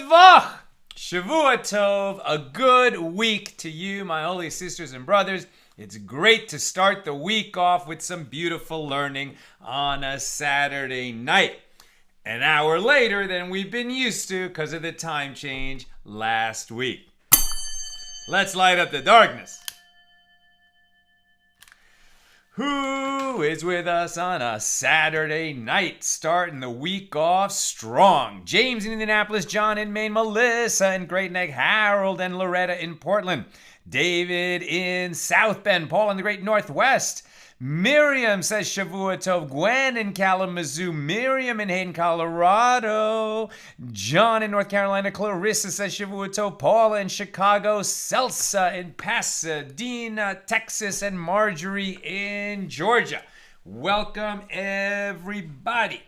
Tov! Shavua Tov, a good week to you, my holy sisters and brothers. It's great to start the week off with some beautiful learning on a Saturday night. An hour later than we've been used to because of the time change last week. Let's light up the darkness. Who is with us on a Saturday night, starting the week off strong? James in Indianapolis, John in Maine, Melissa in Great Neck, Harold and Loretta in Portland, David in South Bend, Paul in the Great Northwest, Miriam says Shavua Tov, Gwen in Kalamazoo, Miriam in Hayden, Colorado, John in North Carolina, Clarissa says Shavua Tov, Paula in Chicago, Celsa in Pasadena, Texas, and Marjorie in Georgia. Welcome, everybody.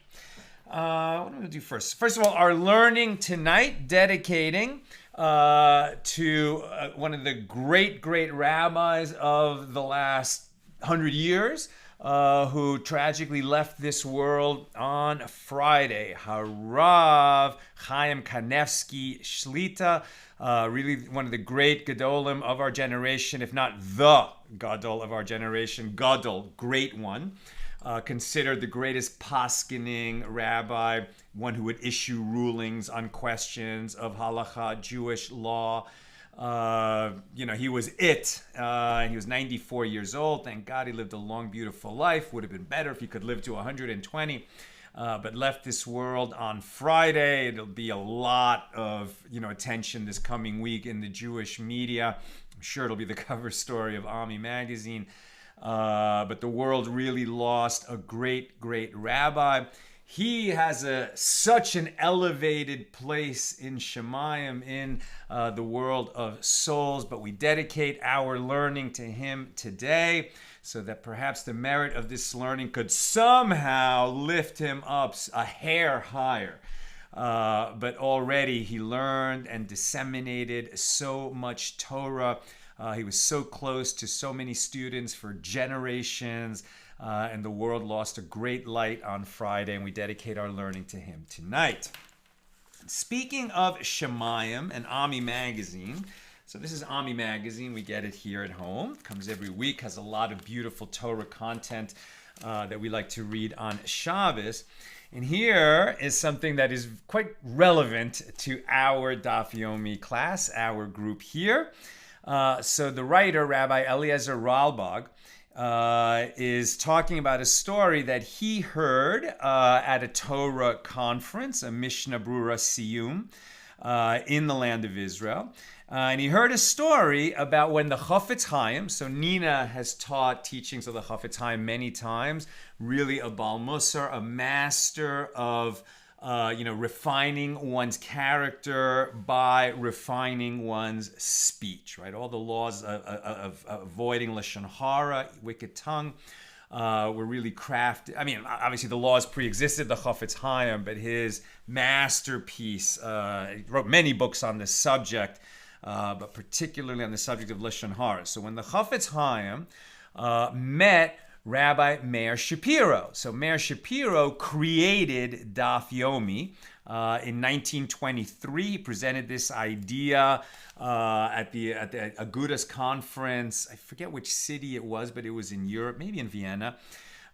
What am I going to do first? First of all, our learning tonight, dedicating to one of the great rabbis of the last 100 years, who tragically left this world on Friday. Harav Chaim Kanevsky Shlita, really one of the great Gedolim of our generation, if not the Gadol of our generation. Gadol, great one. Considered the greatest paskening rabbi, one who would issue rulings on questions of halakha, Jewish law. He was it. He was 94 years old. Thank God he lived a long, beautiful life. Would have been better if he could live to 120. But left this world on Friday. It'll be a lot of, attention this coming week in the Jewish media. I'm sure it'll be the cover story of Ami magazine. But the world really lost a great rabbi. He has such an elevated place in Shemayim, in the world of souls, but we dedicate our learning to him today so that perhaps the merit of this learning could somehow lift him up a hair higher. But already he learned and disseminated so much Torah. He was so close to so many students for generations. And the world lost a great light on Friday, and we dedicate our learning to him tonight. Speaking of Shemayim and Ami magazine, so this is Ami magazine. We get it here at home. It comes every week, has a lot of beautiful Torah content that we like to read on Shabbos. And here is something that is quite relevant to our Daf Yomi class, our group here. So the writer, Rabbi Eliezer Ralbag, is talking about a story that he heard at a Torah conference, a Mishna Brura Siyum, in the land of Israel. And he heard a story about when the Chafetz Chaim, so Nina has taught teachings of the Chafetz Chaim many times, really a Baal Musar, a master of refining one's character by refining one's speech, right? All the laws of avoiding lashon hara, wicked tongue, were really crafted. I mean, obviously the laws pre-existed the Chafetz Chaim, but his masterpiece, he wrote many books on this subject, but particularly on the subject of lashon hara. So when the Chafetz Chaim met Rabbi Meir Shapiro. So Meir Shapiro created Daf Yomi in 1923. He presented this idea at the Agudas conference. I forget which city it was, but it was in Europe, maybe in Vienna.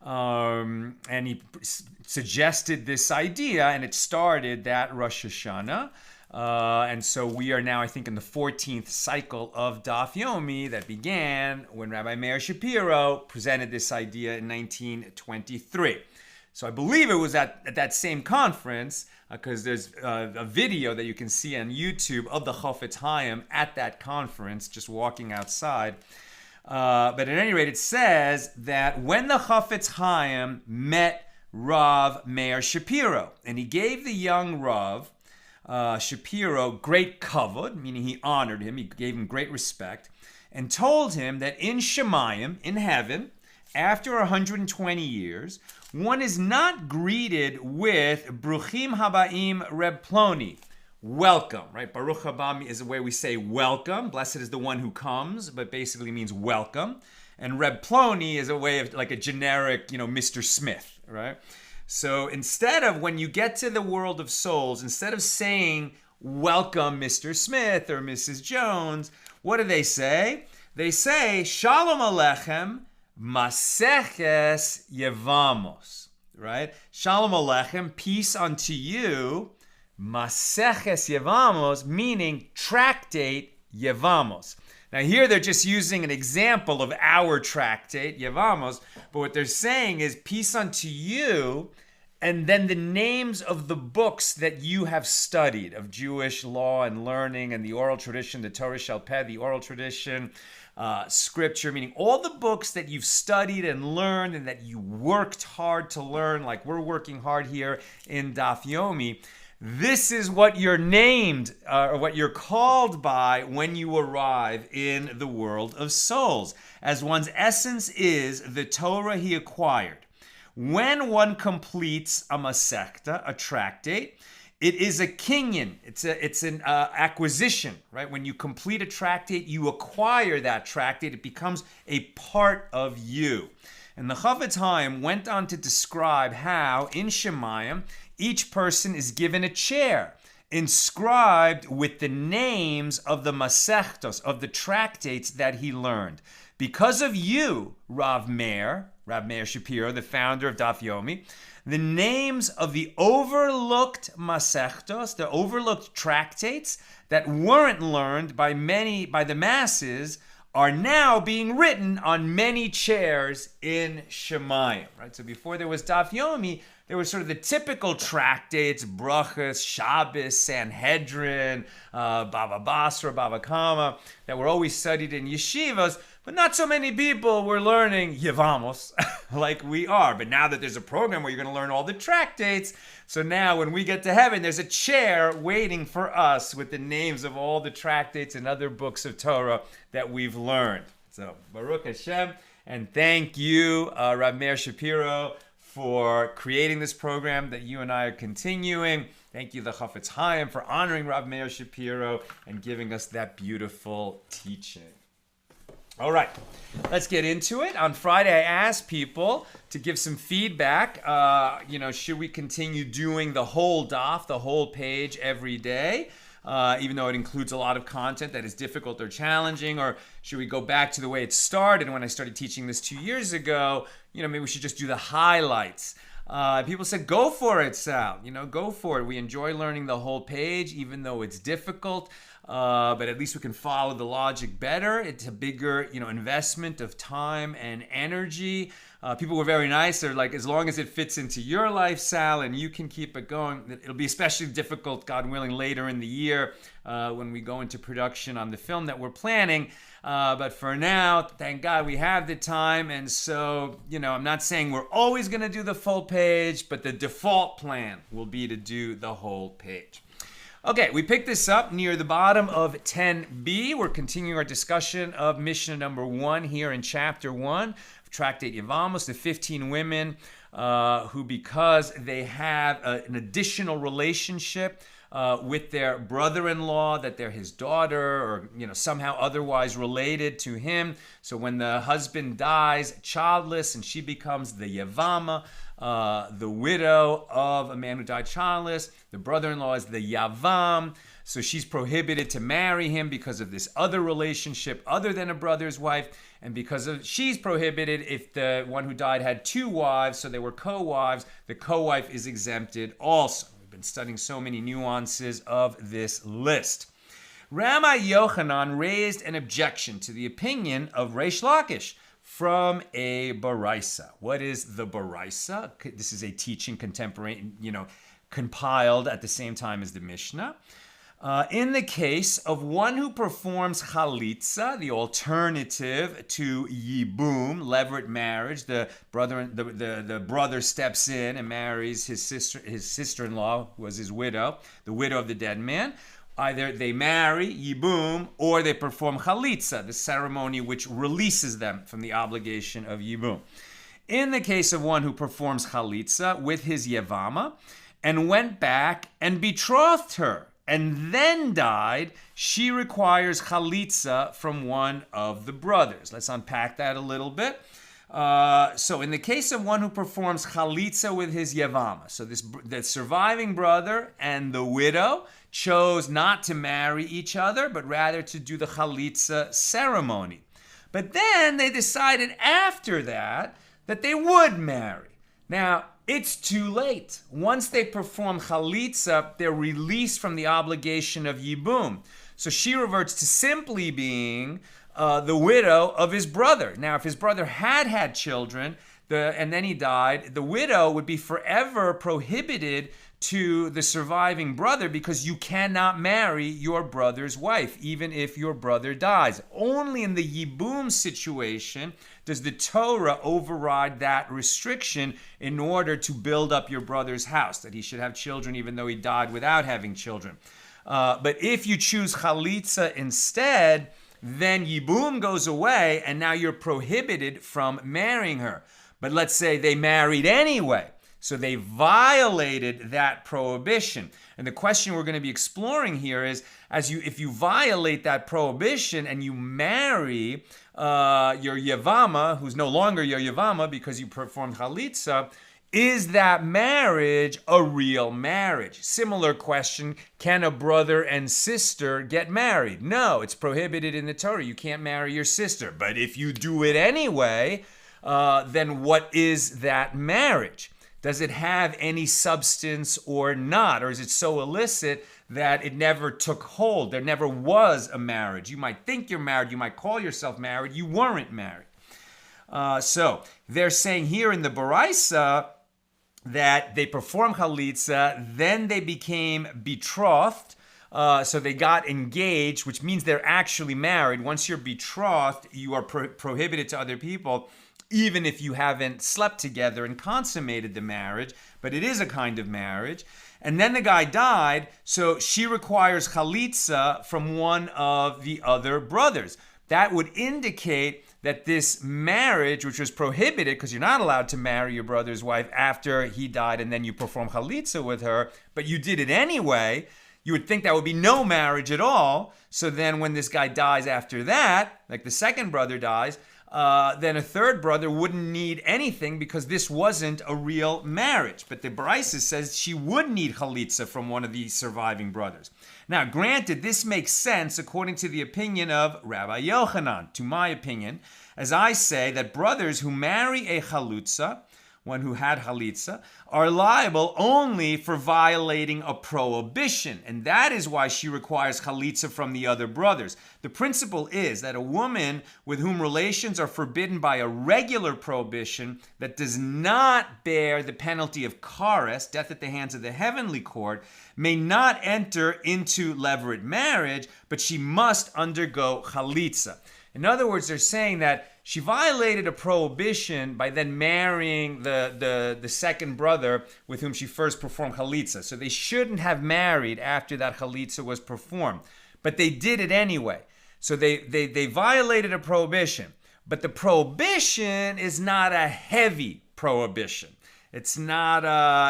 And he suggested this idea, and it started that Rosh Hashanah. And so we are now, I think, in the 14th cycle of Daf Yomi that began when Rabbi Meir Shapiro presented this idea in 1923. So I believe it was at that same conference, because there's a video that you can see on YouTube of the Chafetz Chaim at that conference, just walking outside. But at any rate, it says that when the Chafetz Chaim met Rav Meir Shapiro, and he gave the young Rav Shapiro great kavod, meaning he honored him, he gave him great respect, and told him that in Shemayim, in heaven, after 120 years, one is not greeted with Bruchim Habaim Reb Ploni, welcome, right? Baruch haba is the way we say welcome. Blessed is the one who comes, but basically means welcome. And Reb Ploni is a way of like a generic, Mr. Smith, right? So instead of, when you get to the world of souls, instead of saying welcome Mr. Smith or Mrs. Jones, what do they say? They say, Shalom Aleichem, Maseches Yevamos, right? Shalom Aleichem, peace unto you, Maseches Yevamos, meaning tractate Yevamos. Now here they're just using an example of our tractate, Yevamos, but what they're saying is peace unto you, and then the names of the books that you have studied of Jewish law and learning and the oral tradition, the Torah Shel Peh, the oral tradition, scripture, meaning all the books that you've studied and learned and that you worked hard to learn, like we're working hard here in Daf Yomi. This is what you're named, or what you're called by when you arrive in the world of souls, as one's essence is the Torah he acquired. When one completes a masechta, a tractate, it is a kinyan. It's an acquisition, right? When you complete a tractate, you acquire that tractate. It becomes a part of you. And the Chafetz Chaim went on to describe how in Shemayim each person is given a chair inscribed with the names of the masechtos, of the tractates that he learned. Because of you, Rav Meir Shapiro, the founder of Daf Yomi, the names of the overlooked masechtos, the overlooked tractates that weren't learned by the masses, are now being written on many chairs in Shemayim, right? So before there was Daf Yomi, there was sort of the typical tractates, Brachas, Shabbos, Sanhedrin, Bava Basra, Bava Kama, that were always studied in yeshivas, but not so many people were learning Yevamos like we are. But now that there's a program where you're going to learn all the tractates, so now when we get to heaven, there's a chair waiting for us with the names of all the tractates and other books of Torah that we've learned. So Baruch Hashem, and thank you, Rav Meir Shapiro, for creating this program that you and I are continuing. Thank you, the Chafetz Chaim, for honoring Rav Meir Shapiro and giving us that beautiful teaching. All right, let's get into it. On Friday, I asked people to give some feedback. Should we continue doing the whole daf, the whole page every day, even though it includes a lot of content that is difficult or challenging? Or should we go back to the way it started when I started teaching this 2 years ago? Maybe we should just do the highlights. People said, go for it, Sal. Go for it. We enjoy learning the whole page, even though it's difficult. But at least we can follow the logic better. It's a bigger, investment of time and energy. People were very nice. They're like, as long as it fits into your life, Sal, and you can keep it going. It'll be especially difficult, God willing, later in the year when we go into production on the film that we're planning. But for now, thank God we have the time. And so, I'm not saying we're always going to do the full page, but the default plan will be to do the whole page. Okay, we picked this up near the bottom of 10b. We're continuing our discussion of Mishna number 1 here in chapter 1 of Tractate Yevamos, the 15 women who, because they have an additional relationship with their brother-in-law, that they're his daughter or somehow otherwise related to him. So when the husband dies childless and she becomes the Yevama, the widow of a man who died childless, the brother-in-law is the Yavam. So she's prohibited to marry him because of this other relationship other than a brother's wife. And she's prohibited if the one who died had 2 wives, so they were co-wives, the co-wife is exempted also. We've been studying so many nuances of this list. Rabbi Yochanan raised an objection to the opinion of Reish Lakish from a Baraisa. What is the Baraisa? This is a teaching contemporary, compiled at the same time as the Mishnah. In the case of one who performs chalitzah, the alternative to yibum, levirate marriage, the brother steps in and marries his sister-in-law, who was his widow, the widow of the dead man. Either they marry, yibum, or they perform chalitzah, the ceremony which releases them from the obligation of yibum. In the case of one who performs chalitzah with his yevama and went back and betrothed her and then died, she requires chalitzah from one of the brothers. Let's unpack that a little bit. So in the case of one who performs chalitzah with his Yevamos, so the surviving brother and the widow chose not to marry each other, but rather to do the chalitzah ceremony. But then they decided after that they would marry. Now, it's too late. Once they perform chalitzah, they're released from the obligation of yibum. So she reverts to simply being the widow of his brother. Now, if his brother had children and then he died, the widow would be forever prohibited to the surviving brother because you cannot marry your brother's wife, even if your brother dies. Only in the yibum situation does the Torah override that restriction in order to build up your brother's house, that he should have children even though he died without having children. But if you choose chalitzah instead, then yibum goes away and now you're prohibited from marrying her. But let's say they married anyway. So they violated that prohibition. And the question we're going to be exploring here is, if you violate that prohibition and you marry your Yevama, who's no longer your Yevama because you performed chalitzah, is that marriage a real marriage? Similar question, can a brother and sister get married? No, it's prohibited in the Torah. You can't marry your sister. But if you do it anyway, then what is that marriage? Does it have any substance or not? Or is it so illicit that it never took hold? There never was a marriage. You might think you're married. You might call yourself married. You weren't married. So they're saying here in the Baraisa that they performed chalitzah, then they became betrothed. So they got engaged, which means they're actually married. Once you're betrothed, you are prohibited to other people, even if you haven't slept together and consummated the marriage, but it is a kind of marriage. And then the guy died, so she requires chalitzah from one of the other brothers. That would indicate that this marriage, which was prohibited because you're not allowed to marry your brother's wife after he died and then you perform chalitzah with her, but you did it anyway, you would think that would be no marriage at all. So then when this guy dies after that, like the second brother dies, then a third brother wouldn't need anything because this wasn't a real marriage. But the Baraisa says she would need chalitzah from one of the surviving brothers. Now, granted, this makes sense according to the opinion of Rabbi Yochanan. To my opinion, as I say that brothers who marry a chalitzah, one who had chalitzah, are liable only for violating a prohibition. And that is why she requires chalitzah from the other brothers. The principle is that a woman with whom relations are forbidden by a regular prohibition that does not bear the penalty of kares, death at the hands of the heavenly court, may not enter into levirate marriage, but she must undergo chalitzah. In other words, they're saying that she violated a prohibition by then marrying the second brother with whom she first performed chalitzah. So they shouldn't have married after that chalitzah was performed. But they did it anyway. So they violated a prohibition. But the prohibition is not a heavy prohibition. It's not,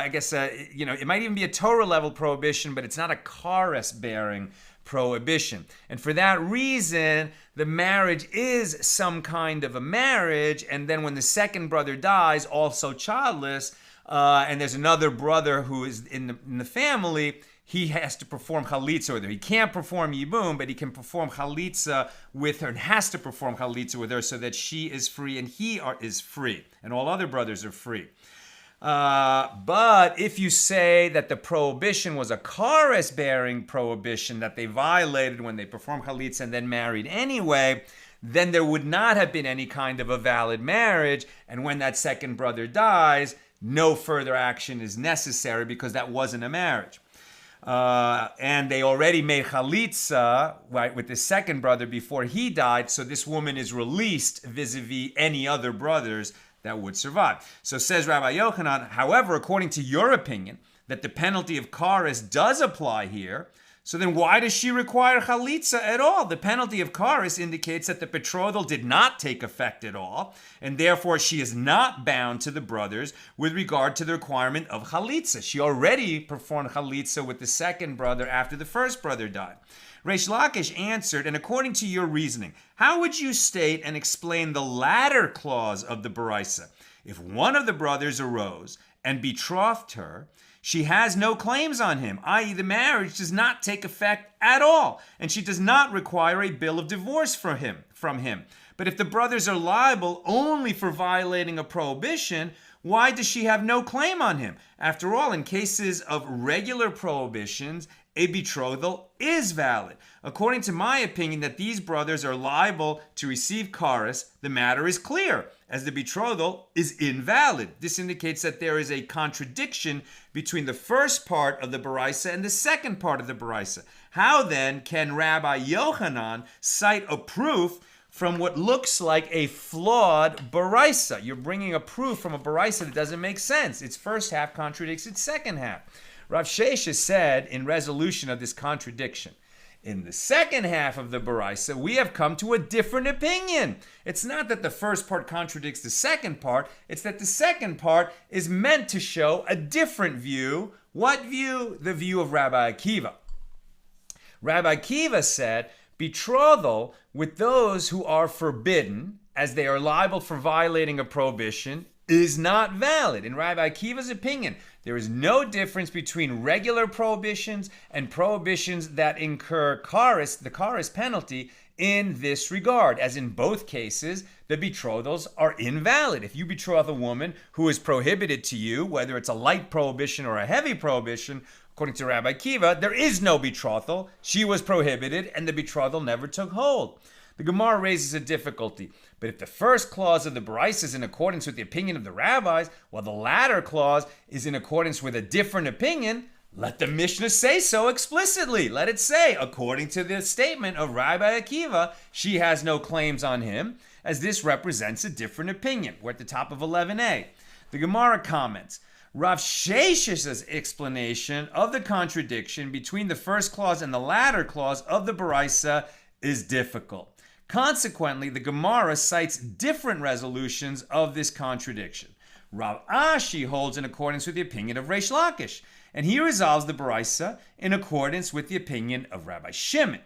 it might even be a Torah level prohibition, but it's not a kares bearing prohibition. And for that reason, the marriage is some kind of a marriage. And then when the second brother dies, also childless, and there's another brother who is in the family, he has to perform chalitzah with her. He can't perform yibum, but he can perform chalitzah with her and has to perform chalitzah with her so that she is free and he is free. And all other brothers are free. But if you say that the prohibition was a kares-bearing prohibition that they violated when they performed chalitzah and then married anyway, then there would not have been any kind of a valid marriage. And when that second brother dies, no further action is necessary because that wasn't a marriage. And they already made chalitzah, right, with the second brother before he died, so this woman is released vis-a-vis any other brothers that would survive. So says Rabbi Yochanan, however, according to your opinion, that the penalty of kares does apply here, So then why does she require chalitzah at all? The penalty of kares indicates that the betrothal did not take effect at all, and therefore she is not bound to the brothers with regard to the requirement of chalitzah. She already performed chalitzah with the second brother after the first brother died. Reish Lakish answered, and according to your reasoning, how would you state and explain the latter clause of the Baraisa? If one of the brothers arose and betrothed her, she has no claims on him, i.e. the marriage does not take effect at all, and she does not require a bill of divorce from him. But if the brothers are liable only for violating a prohibition, why does she have no claim on him? After all, in cases of regular prohibitions, a betrothal is valid. According to my opinion that these brothers are liable to receive kares, the matter is clear, as the betrothal is invalid. This indicates that there is a contradiction between the first part of the Baraisa and the second part of the Baraisa. How then can Rabbi Yochanan cite a proof from what looks like a flawed Baraisa? You're bringing a proof from a Baraisa that doesn't make sense. Its first half contradicts its second half. Rav Shesha said in resolution of this contradiction, in the second half of the Baraisa, we have come to a different opinion. It's not that the first part contradicts the second part, it's that the second part is meant to show a different view. What view? The view of Rabbi Akiva. Rabbi Akiva said, betrothal with those who are forbidden, as they are liable for violating a prohibition, is not valid. In Rabbi Akiva's opinion, there is no difference between regular prohibitions and prohibitions that incur kares, the kares penalty, in this regard, as in both cases, the betrothals are invalid. If you betroth a woman who is prohibited to you, whether it's a light prohibition or a heavy prohibition, according to Rabbi Akiva, there is no betrothal. She was prohibited and the betrothal never took hold. The Gemara raises a difficulty. But if the first clause of the Baraisa is in accordance with the opinion of the rabbis, while the latter clause is in accordance with a different opinion, let the Mishna say so explicitly. Let it say, according to the statement of Rabbi Akiva, she has no claims on him, as this represents a different opinion. We're at the top of 11a. The Gemara comments, Rav Shesha's explanation of the contradiction between the first clause and the latter clause of the Baraisa is difficult. Consequently, the Gemara cites different resolutions of this contradiction. Rav Ashi holds in accordance with the opinion of Reish Lakish, and he resolves the Baraisa in accordance with the opinion of Rabbi Shimon.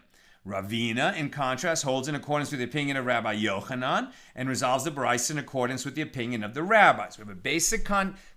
Ravina, in contrast, holds in accordance with the opinion of Rabbi Yochanan and resolves the Baraisa in accordance with the opinion of the rabbis. We have a basic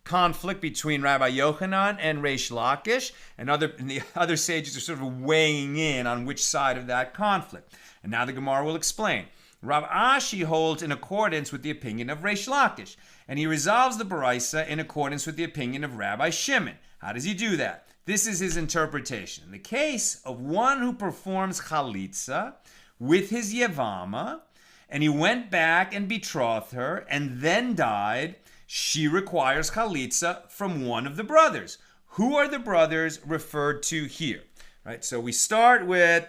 conflict between Rabbi Yochanan and Reish Lakish, and the other sages are sort of weighing in on which side of that conflict. And now the Gemara will explain. Rav Ashi holds in accordance with the opinion of Reish Lakish, and he resolves the Baraisa in accordance with the opinion of Rabbi Shimon. How does he do that? This is his interpretation. In the case of one who performs chalitzah with his Yevama, and he went back and betrothed her, and then died, she requires chalitzah from one of the brothers. Who are the brothers referred to here? Right. So we start with,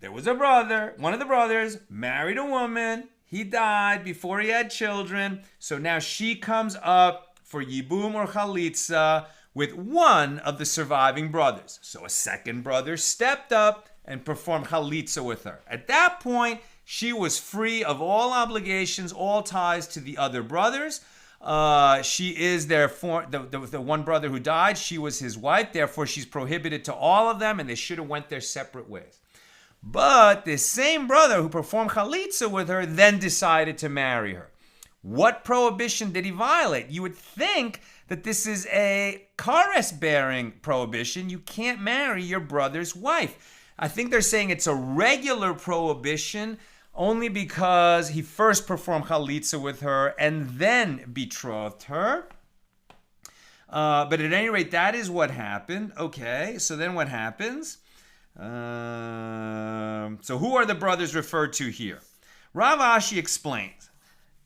there was a brother, one of the brothers married a woman, he died before he had children, so now she comes up for yibum or chalitzah with one of the surviving brothers. So a second brother stepped up and performed chalitzah with her. At that point, she was free of all obligations, all ties to the other brothers. She is therefore, the one brother who died, she was his wife, therefore she's prohibited to all of them, and they should have went their separate ways. But this same brother who performed chalitzah with her then decided to marry her. What prohibition did he violate? You would think that this is a kares-bearing prohibition. You can't marry your brother's wife. I think they're saying it's a regular prohibition only because he first performed chalitzah with her and then betrothed her. But at any rate, that is what happened. Okay, so then what happens? So who are the brothers referred to here? Rav Ashi explains.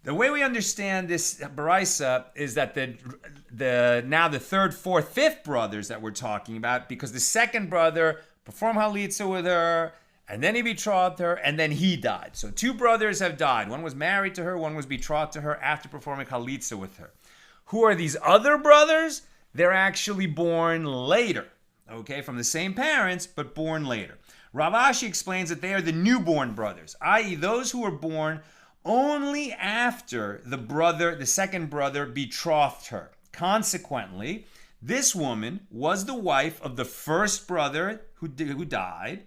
The way we understand this Baraisa is that the third, fourth, fifth brothers that we're talking about, because the second brother performed chalitzah with her, and then he betrothed her, and then he died. So two brothers have died. One was married to her, one was betrothed to her after performing chalitzah with her. Who are these other brothers? They're actually born later. okay, from the same parents, but born later. Rav Ashi explains that they are the newborn brothers, i.e. those who were born only after the second brother betrothed her. Consequently, this woman was the wife of the first brother who died,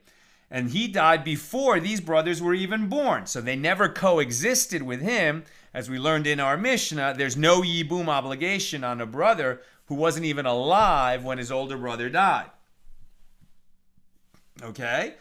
and he died before these brothers were even born. So they never coexisted with him. As we learned in our Mishna, there's no yibum obligation on a brother who wasn't even alive when his older brother died. Okay?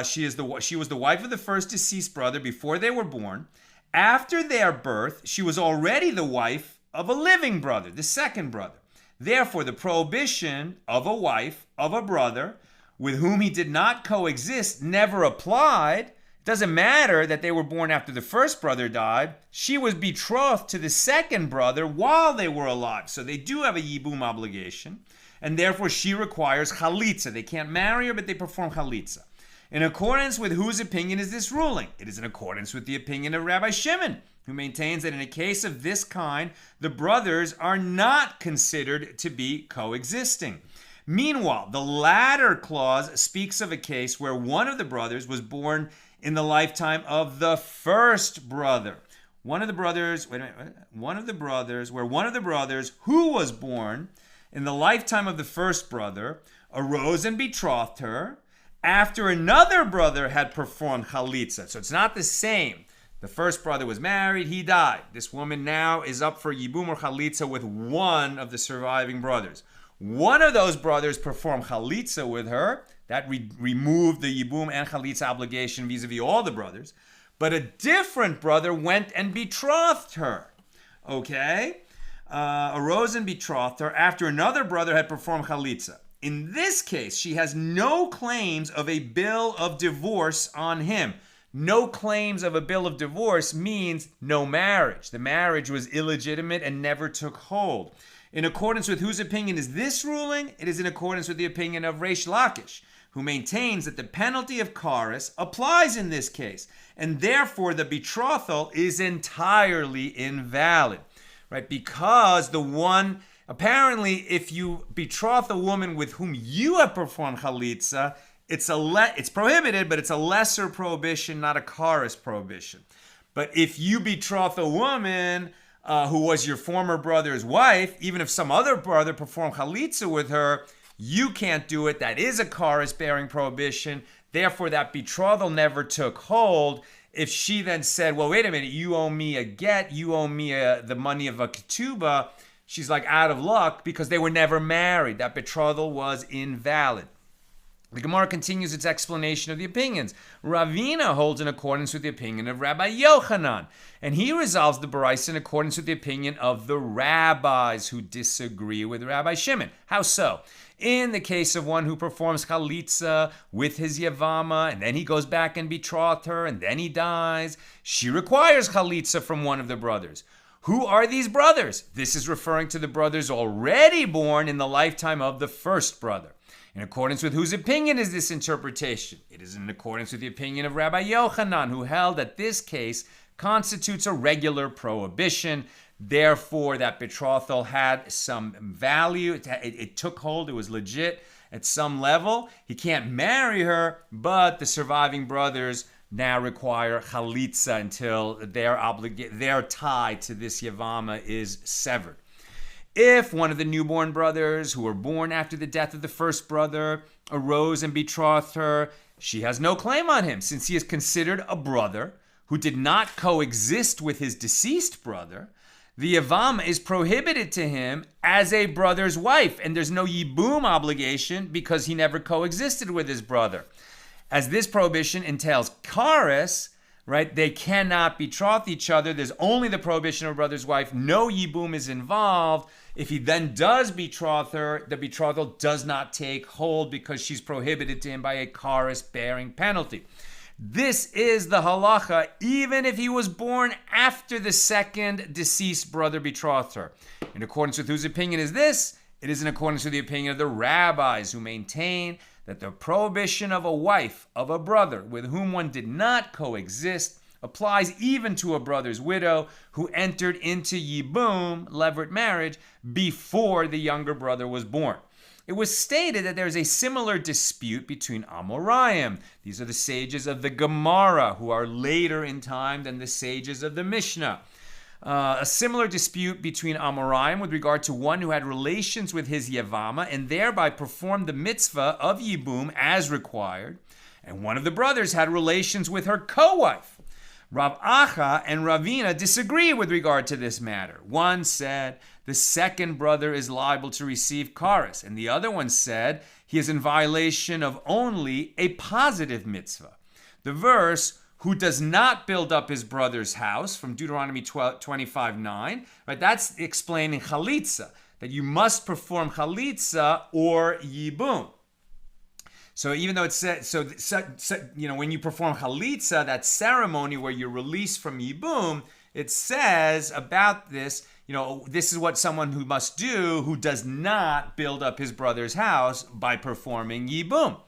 She was the wife of the first deceased brother before they were born. After their birth, she was already the wife of a living brother, the second brother. Therefore, the prohibition of a wife of a brother with whom he did not coexist never applied. It doesn't matter that they were born after the first brother died. She was betrothed to the second brother while they were alive. So they do have a yibum obligation, and therefore she requires chalitzah. They can't marry her, but they perform chalitzah. In accordance with whose opinion is this ruling? It is in accordance with the opinion of Rabbi Shimon, who maintains that in a case of this kind, the brothers are not considered to be coexisting. Meanwhile, the latter clause speaks of a case where one of the brothers was born in the lifetime of the first brother. One of the brothers who was born in the lifetime of the first brother arose and betrothed her after another brother had performed chalitzah. So it's not the same. The first brother was married, he died. This woman now is up for yibum or chalitzah with one of the surviving brothers. One of those brothers performed chalitzah with her. That removed the yibum and chalitzah obligation vis-a-vis all the brothers. But a different brother went and betrothed her. Okay? Arose and betrothed her after another brother had performed chalitzah. In this case, she has no claims of a bill of divorce on him. No claims of a bill of divorce means no marriage. The marriage was illegitimate and never took hold. In accordance with whose opinion is this ruling? It is in accordance with the opinion of Reish Lakish, who maintains that the penalty of kares applies in this case, and therefore the betrothal is entirely invalid, right? Because apparently, if you betroth a woman with whom you have performed chalitzah, it's prohibited, but it's a lesser prohibition, not a kares prohibition. But if you betroth a woman who was your former brother's wife, even if some other brother performed chalitzah with her, you can't do it. That is a kares-bearing prohibition. Therefore, that betrothal never took hold. If she then said, well, wait a minute, you owe me a get, you owe me the money of a ketubah, she's like out of luck because they were never married. That betrothal was invalid. The Gemara continues its explanation of the opinions. Ravina holds in accordance with the opinion of Rabbi Yochanan, and he resolves the Baraisa in accordance with the opinion of the rabbis who disagree with Rabbi Shimon. How so? In the case of one who performs chalitzah with his Yevama, and then he goes back and betroths her, and then he dies, she requires chalitzah from one of the brothers. Who are these brothers? This is referring to the brothers already born in the lifetime of the first brother. In accordance with whose opinion is this interpretation? It is in accordance with the opinion of Rabbi Yochanan, who held that this case constitutes a regular prohibition. Therefore, that betrothal had some value. It took hold. It was legit at some level. He can't marry her, but the surviving brothers now require chalitzah until their tie to this Yevama is severed. If one of the newborn brothers who were born after the death of the first brother arose and betrothed her, she has no claim on him, since he is considered a brother who did not coexist with his deceased brother. The Yevama is prohibited to him as a brother's wife, and there's no yibum obligation because he never coexisted with his brother. As this prohibition entails kares, right, they cannot betroth each other. There's only the prohibition of a brother's wife. No yibum is involved. If he then does betroth her, the betrothal does not take hold because she's prohibited to him by a kares-bearing penalty. This is the halacha, even if he was born after the second deceased brother betrothed her. In accordance with whose opinion is this? It is in accordance with the opinion of the rabbis, who maintain that the prohibition of a wife of a brother with whom one did not coexist applies even to a brother's widow who entered into yibum, levirate marriage, before the younger brother was born. it was stated that there is a similar dispute between Amoraim. These are the sages of the Gemara, who are later in time than the sages of the Mishnah. A similar dispute between Amoraim with regard to one who had relations with his Yevama and thereby performed the mitzvah of yibum as required, and one of the brothers had relations with her co-wife. Rav Acha and Ravina disagree with regard to this matter. One said the second brother is liable to receive kares, and the other one said he is in violation of only a positive mitzvah. The verse, who does not build up his brother's house, from Deuteronomy 25:9, right? That's explaining chalitzah, that you must perform chalitzah or yibum. So even though it says, when you perform chalitzah, that ceremony where you're released from yibum, it says about this, this is what someone who must do who does not build up his brother's house by performing yibum.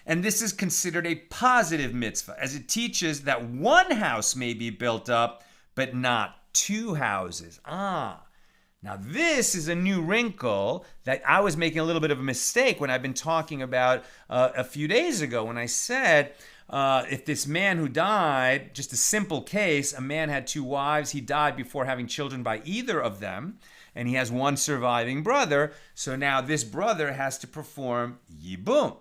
And this is considered a positive mitzvah, as it teaches that one house may be built up, but not two houses. Now this is a new wrinkle that I was making a little bit of a mistake when I've been talking about a few days ago, when I said, if this man who died, just a simple case, a man had two wives, he died before having children by either of them, and he has one surviving brother, so now this brother has to perform yibum.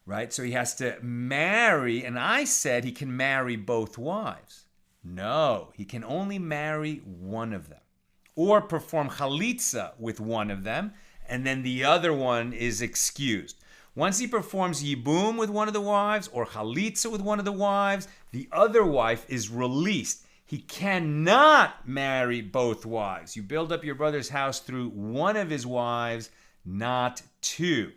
Right? So he has to marry, and I said he can marry both wives. No, he can only marry one of them, or perform chalitzah with one of them, and then the other one is excused. Once he performs yibum with one of the wives, or chalitzah with one of the wives, the other wife is released. He cannot marry both wives. You build up your brother's house through one of his wives, not two.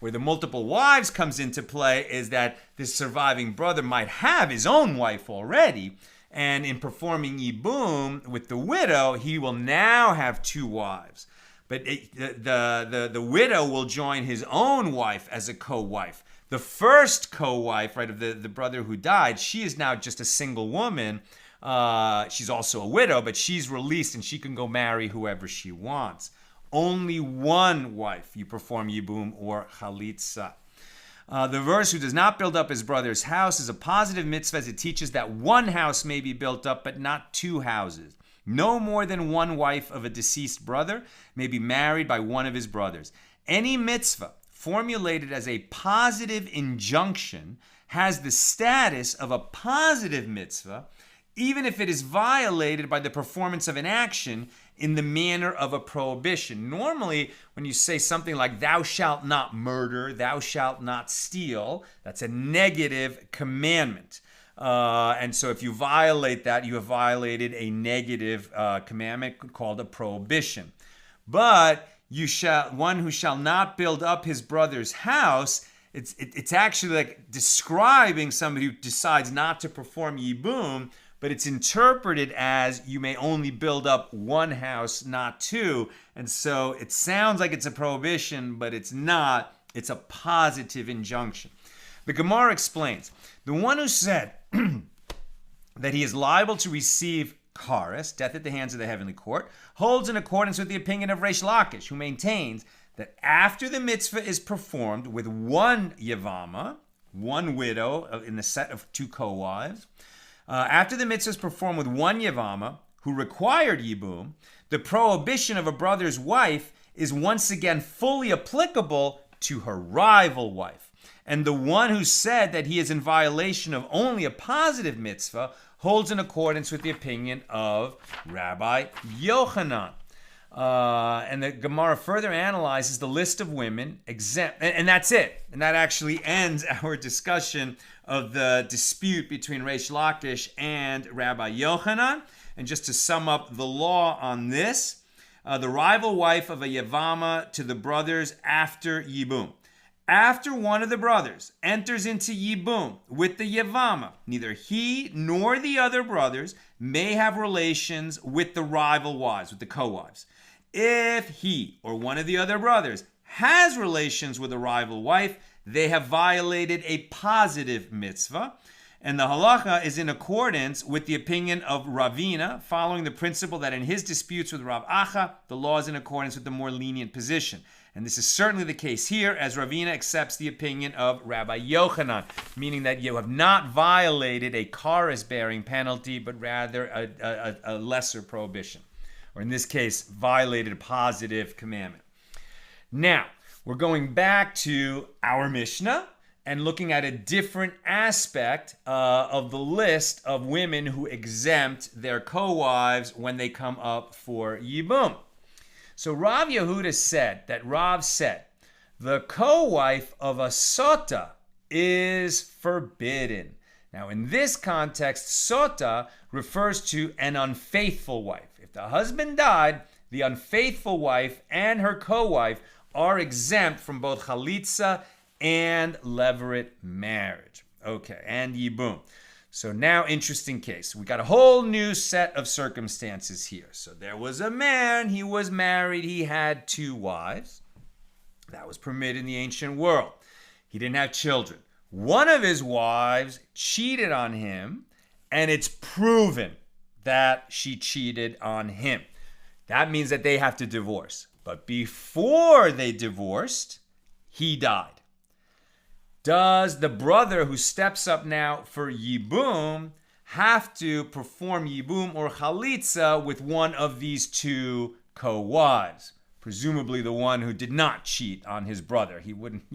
Where the multiple wives comes into play is that this surviving brother might have his own wife already, and in performing yibum with the widow, he will now have two wives. But the widow will join his own wife as a co-wife. The first co-wife, right, of the brother who died, she is now just a single woman. She's also a widow, but she's released and she can go marry whoever she wants. Only one wife you perform yibum or chalitzah. The verse, who does not build up his brother's house, is a positive mitzvah, as it teaches that one house may be built up, but not two houses. No more than one wife of a deceased brother may be married by one of his brothers. Any mitzvah formulated as a positive injunction has the status of a positive mitzvah, even if it is violated by the performance of an action in the manner of a prohibition. Normally, when you say something like, thou shalt not murder, thou shalt not steal, that's a negative commandment. And so if you violate that, you have violated a negative commandment called a prohibition. But one who shall not build up his brother's house, it's actually like describing somebody who decides not to perform yibum, but it's interpreted as you may only build up one house, not two. And so it sounds like it's a prohibition, but it's not. It's a positive injunction. The Gemara explains, the one who said that he is liable to receive kares, death at the hands of the heavenly court, holds in accordance with the opinion of Reish Lakish, who maintains that after the mitzvah is performed with one Yevama, one widow in the set of two co-wives, after the mitzvah is performed with one Yevama, who required yibum, the prohibition of a brother's wife is once again fully applicable to her rival wife. And the one who said that he is in violation of only a positive mitzvah holds in accordance with the opinion of Rabbi Yochanan. And the Gemara further analyzes the list of women exempt, and that's it. And that actually ends our discussion of the dispute between Reish Lakish and Rabbi Yochanan. And just to sum up the law on this, the rival wife of a Yevama to the brothers after Yibum. After one of the brothers enters into Yibum with the Yevama, neither he nor the other brothers may have relations with the rival wives, with the co-wives. If he or one of the other brothers has relations with a rival wife, they have violated a positive mitzvah. And the halacha is in accordance with the opinion of Ravina, following the principle that in his disputes with Rav Acha, the law is in accordance with the more lenient position. And this is certainly the case here, as Ravina accepts the opinion of Rabbi Yochanan, meaning that you have not violated a kares-bearing penalty, but rather a lesser prohibition, or in this case, violated a positive commandment. Now, we're going back to our Mishnah and looking at a different aspect of the list of women who exempt their co-wives when they come up for yibum. So Rav Yehuda said that Rav said, the co-wife of a sota is forbidden. Now in this context, sota refers to an unfaithful wife. If the husband died, the unfaithful wife and her co-wife are exempt from both chalitzah and levirate marriage. Okay, and yibum. So now, interesting case. We got a whole new set of circumstances here. So there was a man, he was married, he had 2 wives. That was permitted in the ancient world. He didn't have children. One of his wives cheated on him, and it's proven that she cheated on him. That means that they have to divorce. But before they divorced, he died. Does the brother who steps up now for yibum have to perform yibum or chalitzah with one of these 2 co-wives? Presumably the one who did not cheat on his brother. He wouldn't,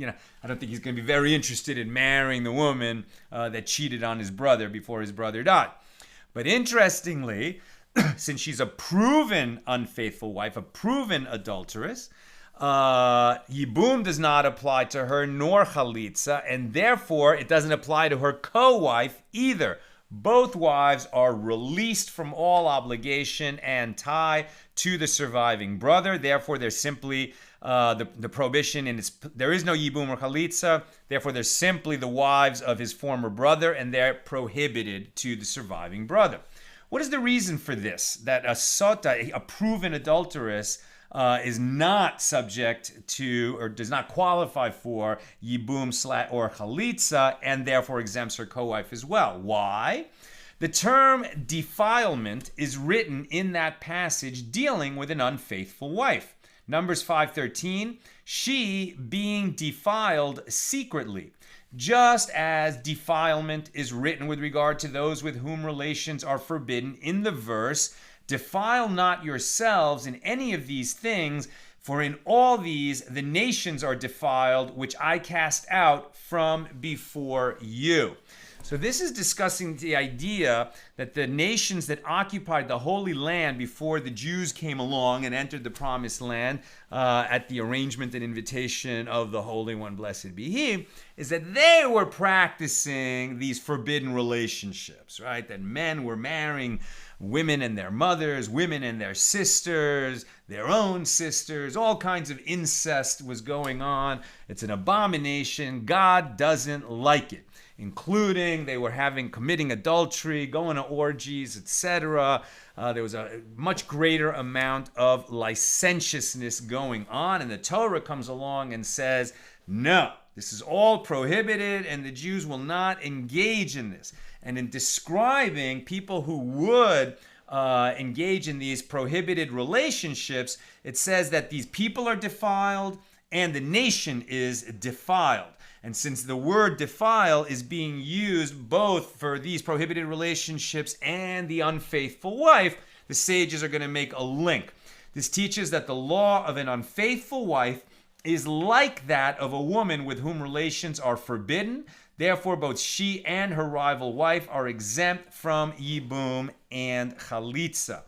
I don't think he's going to be very interested in marrying the woman that cheated on his brother before his brother died. But interestingly, since she's a proven unfaithful wife, a proven adulteress, yibum does not apply to her nor chalitzah, and therefore it doesn't apply to her co-wife either. Both wives are released from all obligation and tie to the surviving brother. Therefore, there's simply the prohibition, and there is no yibum or chalitzah. Therefore, there's simply the wives of his former brother, and they're prohibited to the surviving brother. What is the reason for this? That a sota, a proven adulteress, is not subject to or does not qualify for yibum or chalitzah, and therefore exempts her co-wife as well. Why? The term defilement is written in that passage dealing with an unfaithful wife. Numbers 5:13, she being defiled secretly. Just as defilement is written with regard to those with whom relations are forbidden in the verse, defile not yourselves in any of these things, for in all these the nations are defiled, which I cast out from before you. So this is discussing the idea that the nations that occupied the Holy Land before the Jews came along and entered the Promised Land at the arrangement and invitation of the Holy One, blessed be He, is that they were practicing these forbidden relationships, right? That men were marrying women and their mothers, women and their sisters, their own sisters, all kinds of incest was going on. It's an abomination. God doesn't like it, including they were committing adultery, going to orgies, etc. There was a much greater amount of licentiousness going on, and the Torah comes along and says, no, this is all prohibited, and the Jews will not engage in this. And in describing people who would engage in these prohibited relationships, it says that these people are defiled and the nation is defiled. And since the word defile is being used both for these prohibited relationships and the unfaithful wife, the sages are going to make a link. This teaches that the law of an unfaithful wife is like that of a woman with whom relations are forbidden. Therefore, both she and her rival wife are exempt from yibum and chalitzah.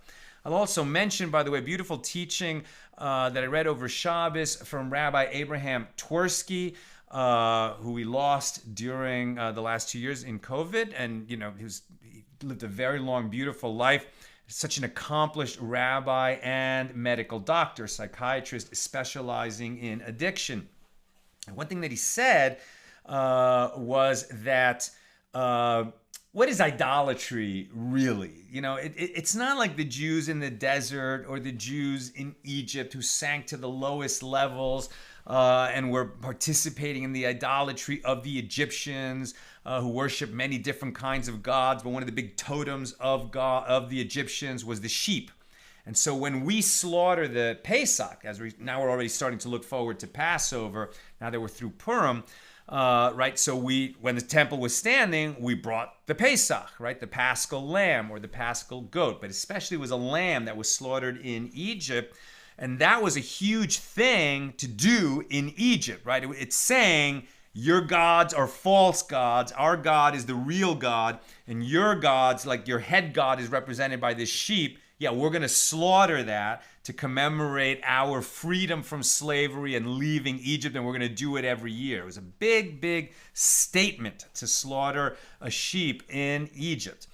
I'll also mention, by the way, beautiful teaching that I read over Shabbos from Rabbi Abraham Twersky, who we lost during the last 2 years in COVID. And, he lived a very long, beautiful life. Such an accomplished rabbi and medical doctor, psychiatrist specializing in addiction. And one thing that he said was that what is idolatry really? It's not like the Jews in the desert or the Jews in Egypt who sank to the lowest levels and were participating in the idolatry of the Egyptians who worship many different kinds of gods. But one of the big totems of the Egyptians was the sheep. And so when we slaughter the Pesach, now we're already starting to look forward to Passover, now that we're through Purim, right? So when the temple was standing, we brought the Pesach, right? The Paschal lamb or the Paschal goat, but especially it was a lamb that was slaughtered in Egypt. And that was a huge thing to do in Egypt, right? It's saying your gods are false gods. Our God is the real God. And your gods, like your head god is represented by this sheep. Yeah, we're going to slaughter that to commemorate our freedom from slavery and leaving Egypt, and we're going to do it every year. It was a big, big statement to slaughter a sheep in Egypt.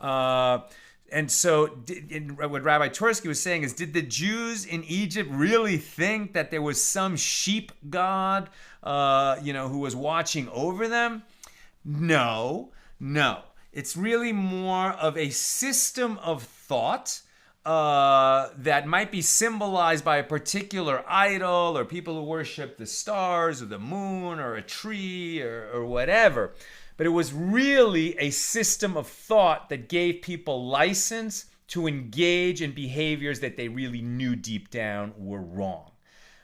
And so what Rabbi Tursky was saying is, did the Jews in Egypt really think that there was some sheep god, who was watching over them? No. It's really more of a system of thought that might be symbolized by a particular idol or people who worship the stars or the moon or a tree or whatever. But it was really a system of thought that gave people license to engage in behaviors that they really knew deep down were wrong,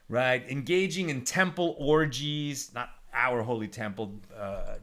right? Engaging in temple orgies, not our holy temple,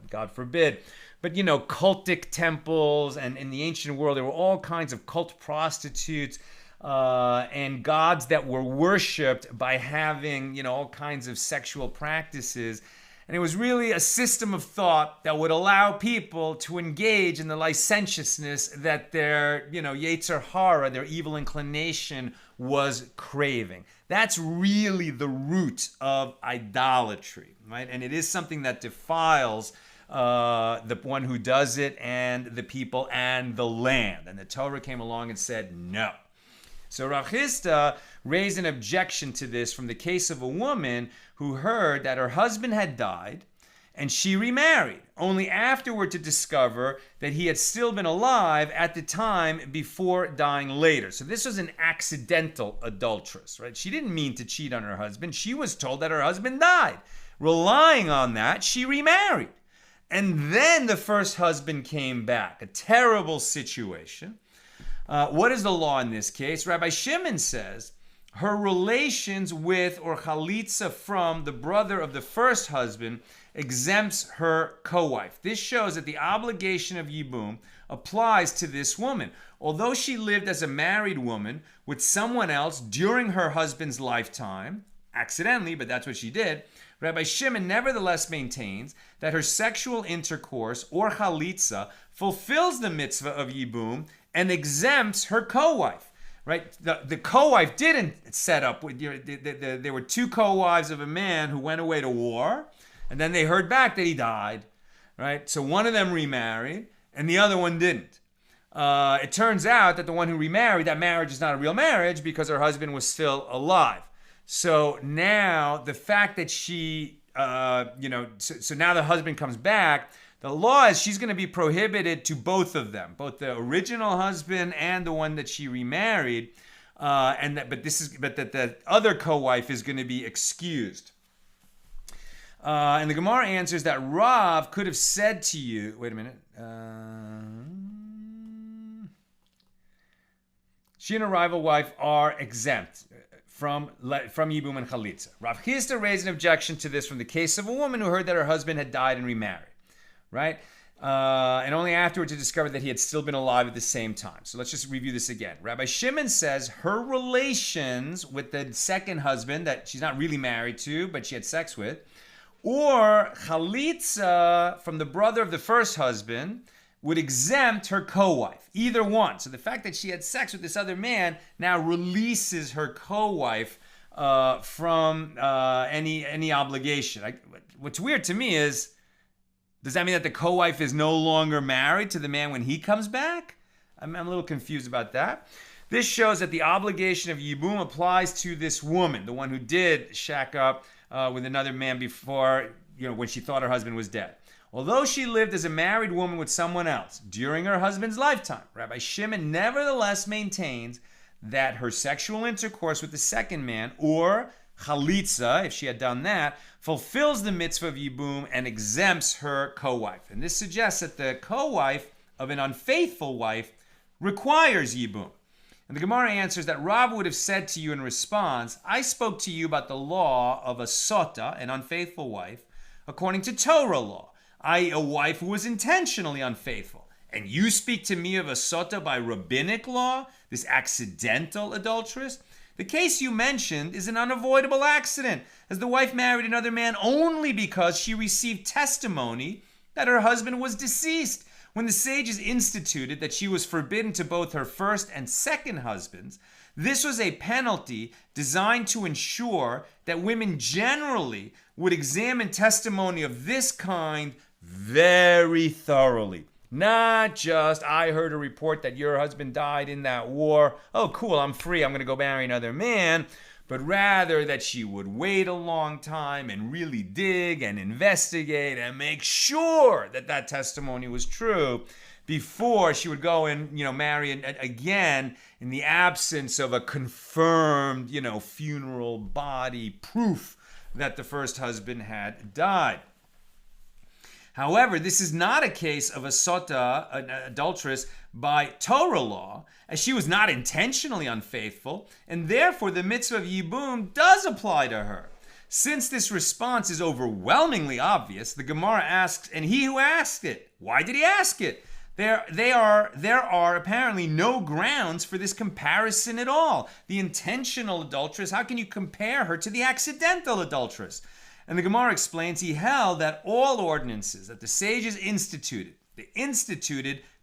God forbid, but, cultic temples, and in the ancient world, there were all kinds of cult prostitutes and gods that were worshipped by having, all kinds of sexual practices. And it was really a system of thought that would allow people to engage in the licentiousness that their, Yetzer Hara, their evil inclination, was craving. That's really the root of idolatry, right? And it is something that defiles the one who does it and the people and the land. And the Torah came along and said no. So Rav Chisda raised an objection to this from the case of a woman who heard that her husband had died and she remarried, only afterward to discover that he had still been alive at the time before dying later. So this was an accidental adulteress, right? She didn't mean to cheat on her husband. She was told that her husband died. Relying on that, she remarried. And then the first husband came back. A terrible situation. What is the law in this case? Rabbi Shimon says her relations with or chalitzah from the brother of the first husband exempts her co-wife. This shows that the obligation of yibum applies to this woman. Although she lived as a married woman with someone else during her husband's lifetime, accidentally, but that's what she did, Rabbi Shimon nevertheless maintains that her sexual intercourse or chalitzah fulfills the mitzvah of yibum and exempts her co-wife. Right? The co-wife didn't set up with there were two co-wives of a man who went away to war, and then they heard back that he died. Right? So one of them remarried, and the other one didn't. It turns out that the one who remarried, that marriage is not a real marriage because her husband was still alive. So now the fact that she, so now the husband comes back, the law is she's going to be prohibited to both of them, both the original husband and the one that she remarried, but that the other co-wife is going to be excused. And the Gemara answers that Rav could have said to you, wait a minute. She and her rival wife are exempt from yibum and chalitzah. Rav Chisda raised an objection to this from the case of a woman who heard that her husband had died and remarried, right? And only afterwards to discover that he had still been alive at the same time. So let's just review this again. Rabbi Shimon says her relations with the second husband that she's not really married to, but she had sex with, or chalitzah from the brother of the first husband, would exempt her co-wife, either one. So the fact that she had sex with this other man now releases her co-wife from any obligation. What's weird to me is, does that mean that the co-wife is no longer married to the man when he comes back? I'm a little confused about that. This shows that the obligation of yibum applies to this woman, the one who did shack up with another man before, when she thought her husband was dead. Although she lived as a married woman with someone else during her husband's lifetime, Rabbi Shimon nevertheless maintains that her sexual intercourse with the second man, or chalitzah, if she had done that, fulfills the mitzvah of yibum and exempts her co-wife. And this suggests that the co-wife of an unfaithful wife requires yibum. And the Gemara answers that Rav would have said to you in response, I spoke to you about the law of a sota, an unfaithful wife, according to Torah law, i.e. a wife who was intentionally unfaithful. And you speak to me of a sota by rabbinic law, this accidental adulteress? The case you mentioned is an unavoidable accident, as the wife married another man only because she received testimony that her husband was deceased. When the sages instituted that she was forbidden to both her first and second husbands, this was a penalty designed to ensure that women generally would examine testimony of this kind very thoroughly. Not just, I heard a report that your husband died in that war. Oh, cool, I'm free, I'm going to go marry another man. But rather that she would wait a long time and really dig and investigate and make sure that that testimony was true before she would go and, marry again in the absence of a confirmed, funeral body proof that the first husband had died. However, this is not a case of a sota, an adulteress, by Torah law, as she was not intentionally unfaithful, and therefore the mitzvah of yibum does apply to her. Since this response is overwhelmingly obvious, the Gemara asks, and he who asked it, why did he ask it? There are apparently no grounds for this comparison at all. The intentional adulteress, how can you compare her to the accidental adulteress? And the Gemara explains he held that all ordinances that the sages instituted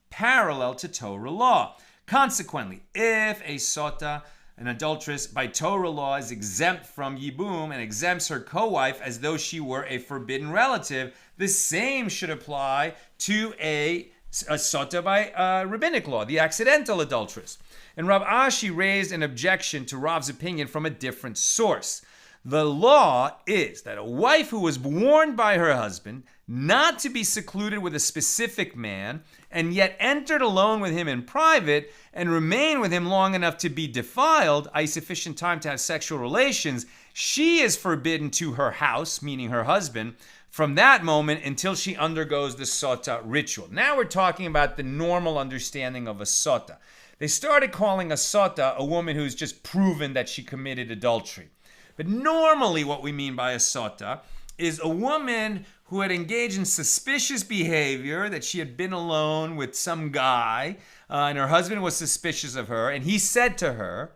parallel to Torah law. Consequently, if a sota, an adulteress, by Torah law is exempt from yibum and exempts her co-wife as though she were a forbidden relative, the same should apply to a sota by rabbinic law, the accidental adulteress. And Rav Ashi raised an objection to Rav's opinion from a different source. The law is that a wife who was warned by her husband not to be secluded with a specific man and yet entered alone with him in private and remained with him long enough to be defiled, i.e. sufficient time to have sexual relations, she is forbidden to her house, meaning her husband, from that moment until she undergoes the sota ritual. Now we're talking about the normal understanding of a sota. They started calling a sota a woman who's just proven that she committed adultery. But normally what we mean by a sota is a woman who had engaged in suspicious behavior, that she had been alone with some guy, and her husband was suspicious of her, and he said to her,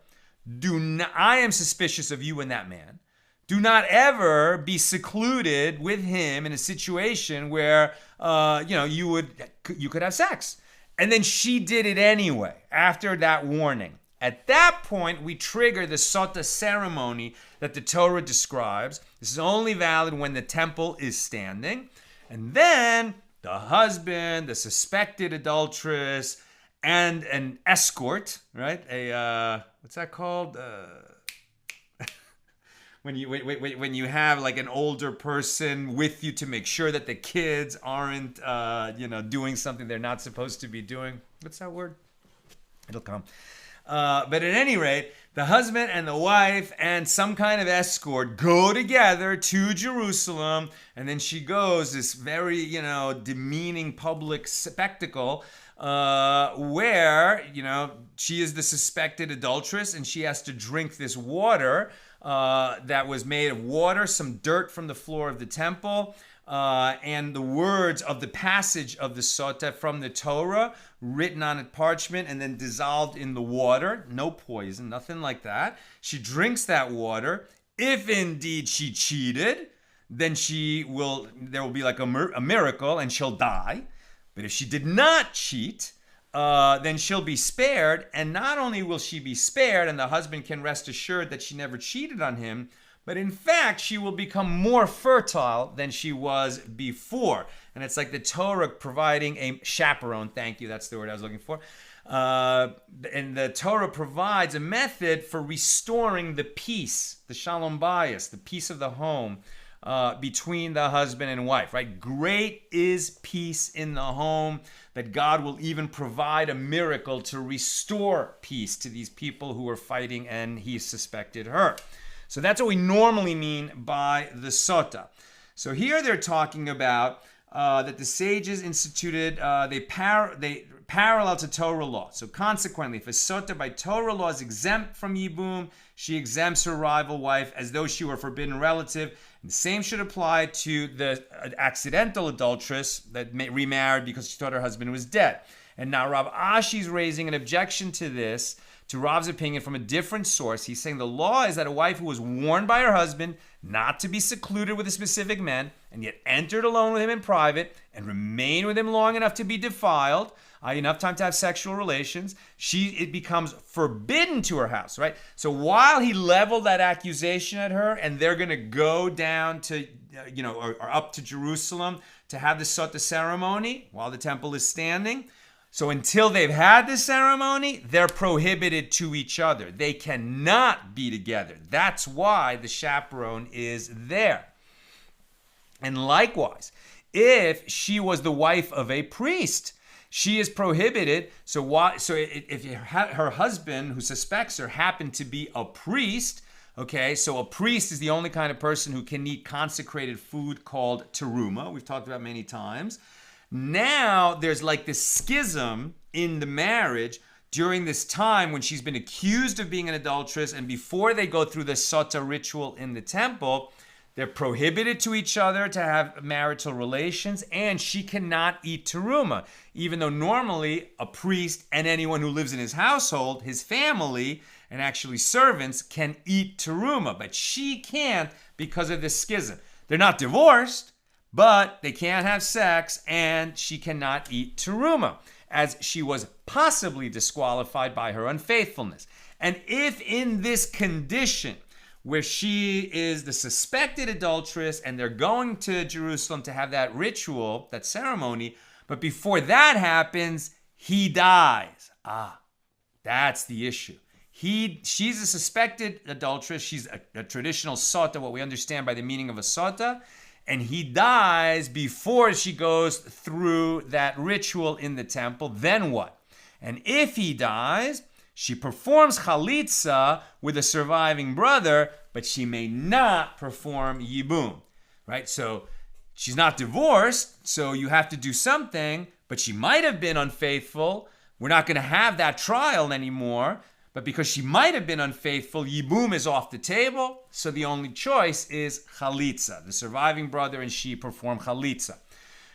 I am suspicious of you and that man. Do not ever be secluded with him in a situation where you could have sex. And then she did it anyway, after that warning. At that point, we trigger the sota ceremony that the Torah describes. This is only valid when the temple is standing. And then the husband, the suspected adulteress, and an escort, right? What's that called? When you have like an older person with you to make sure that the kids aren't, doing something they're not supposed to be doing. What's that word? It'll come. But at any rate, the husband and the wife and some kind of escort go together to Jerusalem, and then she goes, this very, demeaning public spectacle, where, she is the suspected adulteress, and she has to drink this water that was made of water, some dirt from the floor of the temple, and the words of the passage of the sota from the Torah written on a parchment and then dissolved in the water. No poison, nothing like that. She drinks that water. If indeed she cheated, then there will be like a miracle and she'll die. But if she did not cheat, then she'll be spared. And not only will she be spared and the husband can rest assured that she never cheated on him, but in fact, she will become more fertile than she was before. And it's like the Torah providing a chaperone. Thank you, that's the word I was looking for. And the Torah provides a method for restoring the peace, the shalom bayis, the peace of the home between the husband and wife, right? Great is peace in the home, that God will even provide a miracle to restore peace to these people who were fighting and he suspected her. So that's what we normally mean by the sota. So here they're talking about that the sages instituted, they parallel to Torah law. So consequently, if a sota by Torah law is exempt from yibum, she exempts her rival wife as though she were a forbidden relative. And the same should apply to the accidental adulteress that remarried because she thought her husband was dead. And now Rav Ashi is raising an objection to this, to Rav's opinion, from a different source. He's saying the law is that a wife who was warned by her husband not to be secluded with a specific man, and yet entered alone with him in private and remained with him long enough to be defiled, enough time to have sexual relations, it becomes forbidden to her house, right? So while he leveled that accusation at her, and they're going to go down to, or up to Jerusalem to have the sota ceremony while the temple is standing. So until they've had this ceremony, they're prohibited to each other. They cannot be together. That's why the chaperone is there. And likewise, if she was the wife of a priest, she is prohibited. If her husband, who suspects her, happened to be a priest, okay, so a priest is the only kind of person who can eat consecrated food called teruma. We've talked about many times. Now there's like this schism in the marriage during this time when she's been accused of being an adulteress, and before they go through the sota ritual in the temple, they're prohibited to each other to have marital relations, and she cannot eat teruma, even though normally a priest and anyone who lives in his household, his family, and actually servants can eat teruma, but she can't because of this schism. They're not divorced, but they can't have sex, and she cannot eat teruma, as she was possibly disqualified by her unfaithfulness. And if in this condition, where she is the suspected adulteress, and they're going to Jerusalem to have that ritual, that ceremony, but before that happens, he dies. That's the issue. She's a suspected adulteress. She's a traditional sota, what we understand by the meaning of a sota, and he dies before she goes through that ritual in the temple. Then what? And if he dies, she performs chalitzah with a surviving brother, but she may not perform yibum, right? So she's not divorced, so you have to do something, but she might have been unfaithful. We're not going to have that trial anymore, but because she might have been unfaithful, yibum is off the table, so the only choice is chalitzah. The surviving brother and she perform chalitzah.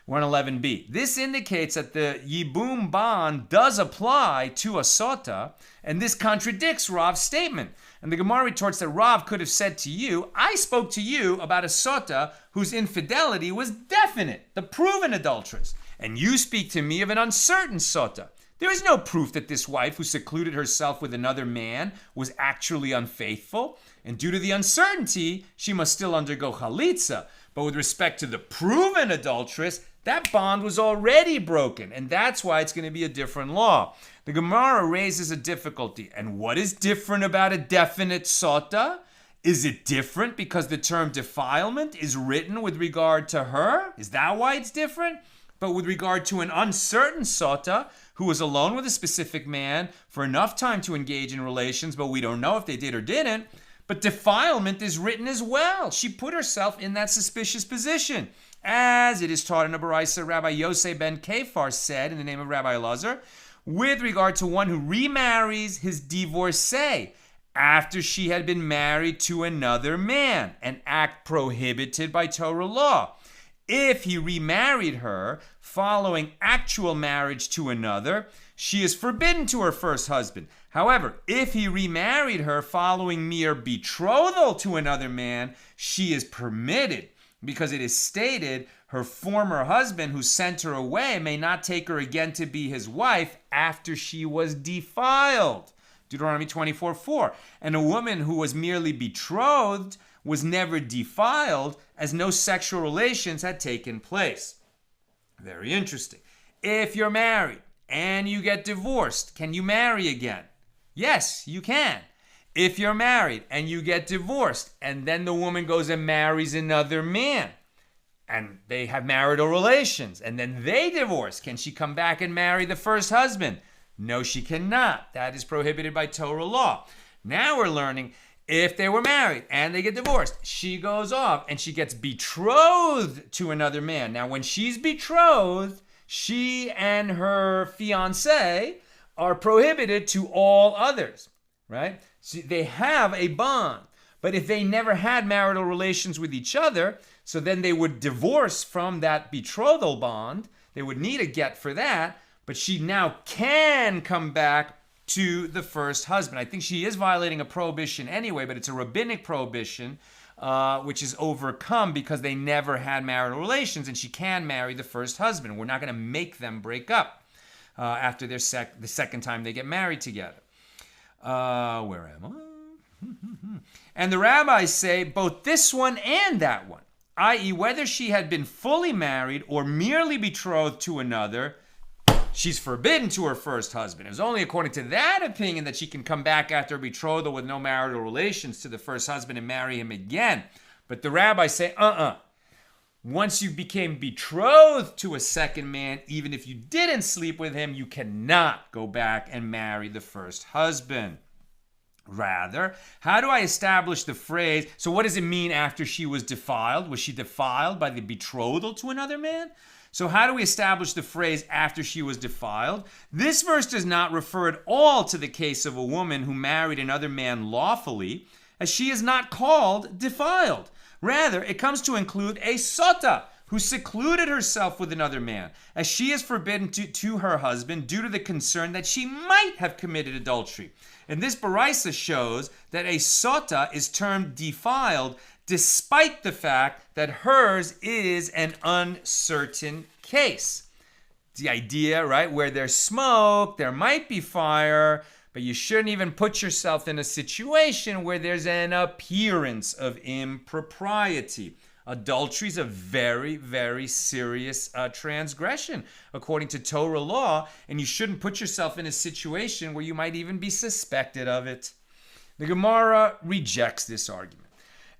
We're on 11b. This indicates that the yibum bond does apply to a sota, and this contradicts Rav's statement. And the Gemara retorts that Rav could have said to you, I spoke to you about a sota whose infidelity was definite, the proven adulteress, and you speak to me of an uncertain sota. There is no proof that this wife who secluded herself with another man was actually unfaithful, and due to the uncertainty, she must still undergo chalitzah. But with respect to the proven adulteress, that bond was already broken, and that's why it's going to be a different law. The Gemara raises a difficulty. And what is different about a definite sota? Is it different because the term defilement is written with regard to her? Is that why it's different? But with regard to an uncertain sota, who was alone with a specific man for enough time to engage in relations, but we don't know if they did or didn't, but defilement is written as well. She put herself in that suspicious position. As it is taught in a Baraisa, Rabbi Yosei ben Kefar said, in the name of Rabbi Elazar, with regard to one who remarries his divorcee after she had been married to another man, an act prohibited by Torah law. If he remarried her following actual marriage to another, she is forbidden to her first husband. However, if he remarried her following mere betrothal to another man, she is permitted, because it is stated her former husband who sent her away may not take her again to be his wife after she was defiled. Deuteronomy 24:4. And a woman who was merely betrothed was never defiled, as no sexual relations had taken place. Very interesting. If you're married and you get divorced, can you marry again? Yes, you can. If you're married and you get divorced and then the woman goes and marries another man and they have marital relations and then they divorce, can she come back and marry the first husband? No, she cannot. That is prohibited by Torah law. Now we're learning, if they were married and they get divorced, she goes off and she gets betrothed to another man. Now, when she's betrothed, she and her fiancé are prohibited to all others, right? So they have a bond. But if they never had marital relations with each other, so then they would divorce from that betrothal bond. They would need a get for that, but she now can come back to the first husband. I think she is violating a prohibition anyway, but it's a rabbinic prohibition, which is overcome because they never had marital relations, and she can marry the first husband. We're not going to make them break up after the second time they get married together. Where am I? And the rabbis say both this one and that one, i.e. whether she had been fully married or merely betrothed to another, she's forbidden to her first husband. It was only according to that opinion that she can come back after a betrothal with no marital relations to the first husband and marry him again. But the rabbis say, once you became betrothed to a second man, even if you didn't sleep with him, you cannot go back and marry the first husband. Rather, how do I establish the phrase? So what does it mean after she was defiled? Was she defiled by the betrothal to another man? So how do we establish the phrase after she was defiled? This verse does not refer at all to the case of a woman who married another man lawfully, as she is not called defiled. Rather, it comes to include a sota, who secluded herself with another man, as she is forbidden to her husband due to the concern that she might have committed adultery. And this Baraisa shows that a sota is termed defiled despite the fact that hers is an uncertain case. The idea, right, where there's smoke, there might be fire, but you shouldn't even put yourself in a situation where there's an appearance of impropriety. Adultery is a very, very serious transgression according to Torah law, and you shouldn't put yourself in a situation where you might even be suspected of it. The Gemara rejects this argument.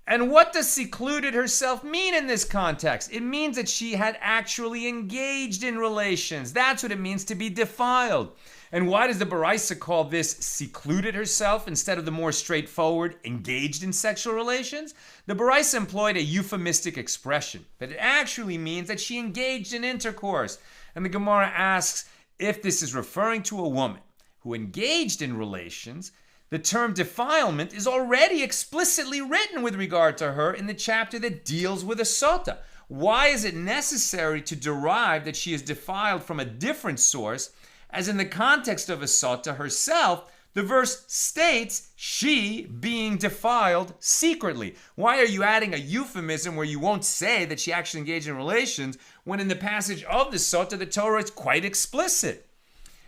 And what does secluded herself mean in this context? It means that she had actually engaged in relations. That's what it means to be defiled. And why does the Baraisa call this secluded herself instead of the more straightforward engaged in sexual relations? The Baraisa employed a euphemistic expression, that it actually means that she engaged in intercourse. And the Gemara asks if this is referring to a woman who engaged in relations. The term defilement is already explicitly written with regard to her in the chapter that deals with a sota. Why is it necessary to derive that she is defiled from a different source, as in the context of a sota herself, the verse states she being defiled secretly? Why are you adding a euphemism where you won't say that she actually engaged in relations when in the passage of the sota the Torah is quite explicit?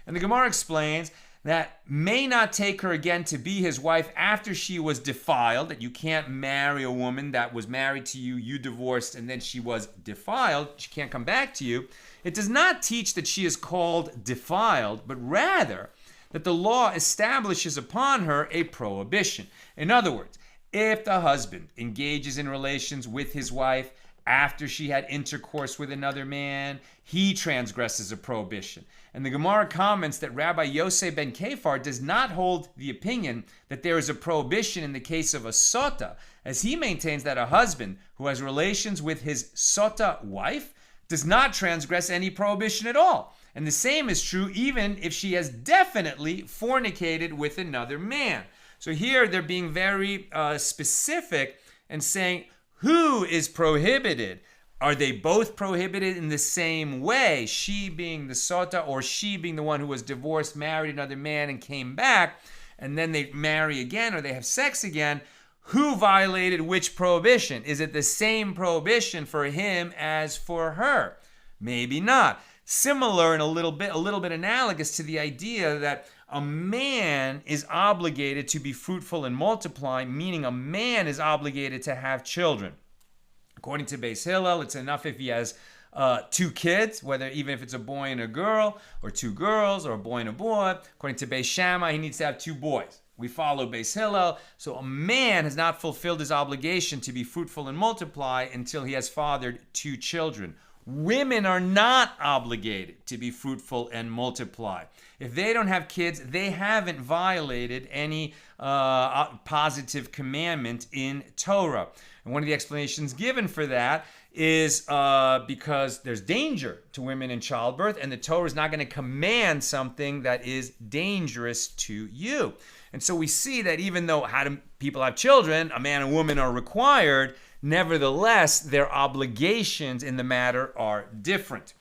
And the Gemara explains that may not take her again to be his wife after she was defiled, that you can't marry a woman that was married to you, you divorced, and then she was defiled, she can't come back to you. It does not teach that she is called defiled, but rather that the law establishes upon her a prohibition. In other words, if the husband engages in relations with his wife after she had intercourse with another man, he transgresses a prohibition. And the Gemara comments that Rabbi Yosef ben Kefar does not hold the opinion that there is a prohibition in the case of a sota, as he maintains that a husband who has relations with his sota wife does not transgress any prohibition at all. And the same is true even if she has definitely fornicated with another man. So here they're being very specific and saying who is prohibited. Are they both prohibited in the same way? She being the sota, or she being the one who was divorced, married another man and came back, and then they marry again or they have sex again. Who violated which prohibition? Is it the same prohibition for him as for her? Maybe not. Similar and a little bit analogous to the idea that a man is obligated to be fruitful and multiply, meaning a man is obligated to have children. According to Beis Hillel, it's enough if he has 2 kids, even if it's a boy and a girl, or 2 girls, or a boy and a boy. According to Beis Shammai, he needs to have 2 boys. We follow Beis Hillel, so a man has not fulfilled his obligation to be fruitful and multiply until he has fathered 2 children. Women are not obligated to be fruitful and multiply. If they don't have kids, they haven't violated any positive commandment in Torah. And one of the explanations given for that is because there's danger to women in childbirth, and the Torah is not going to command something that is dangerous to you. And so we see that even though people have children, a man and woman are required, nevertheless, their obligations in the matter are different.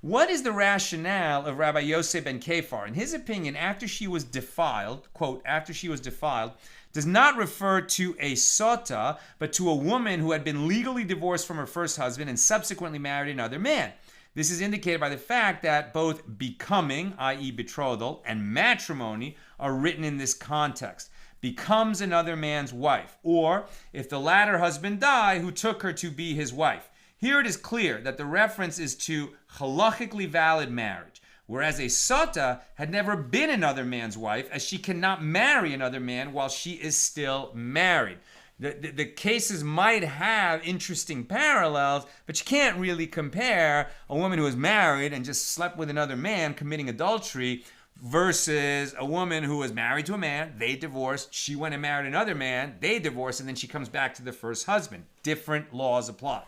What is the rationale of Rabbi Yosef ben Kefar? In his opinion, after she was defiled, quote, after she was defiled, does not refer to a sota, but to a woman who had been legally divorced from her first husband and subsequently married another man. This is indicated by the fact that both becoming, i.e. betrothal, and matrimony are written in this context. Becomes another man's wife, or if the latter husband died, who took her to be his wife. Here it is clear that the reference is to halachically valid marriage, whereas a sota had never been another man's wife, as she cannot marry another man while she is still married. The cases might have interesting parallels, but you can't really compare a woman who is married and just slept with another man committing adultery versus a woman who was married to a man, they divorced, she went and married another man, they divorced, and then she comes back to the first husband. Different laws apply.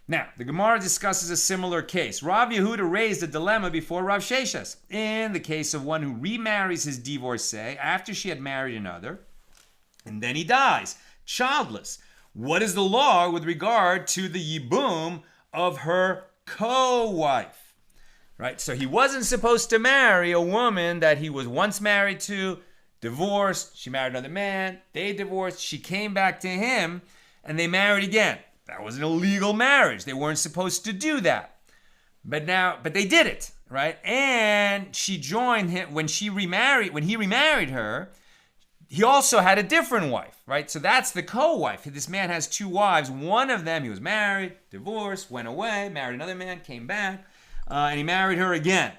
Now, the Gemara discusses a similar case. Rav Yehuda raised a dilemma before Rav Sheshes. In the case of one who remarries his divorcee after she had married another, and then he dies, childless. What is the law with regard to the yibum of her co-wife? Right? So he wasn't supposed to marry a woman that he was once married to, divorced, she married another man, they divorced, she came back to him, and they married again. That was an illegal marriage. They weren't supposed to do that. But they did it, right? And she joined him when he remarried her. He also had a different wife, right? So that's the co-wife. This man has two wives. One of them, he was married, divorced, went away, married another man, came back, and he married her again.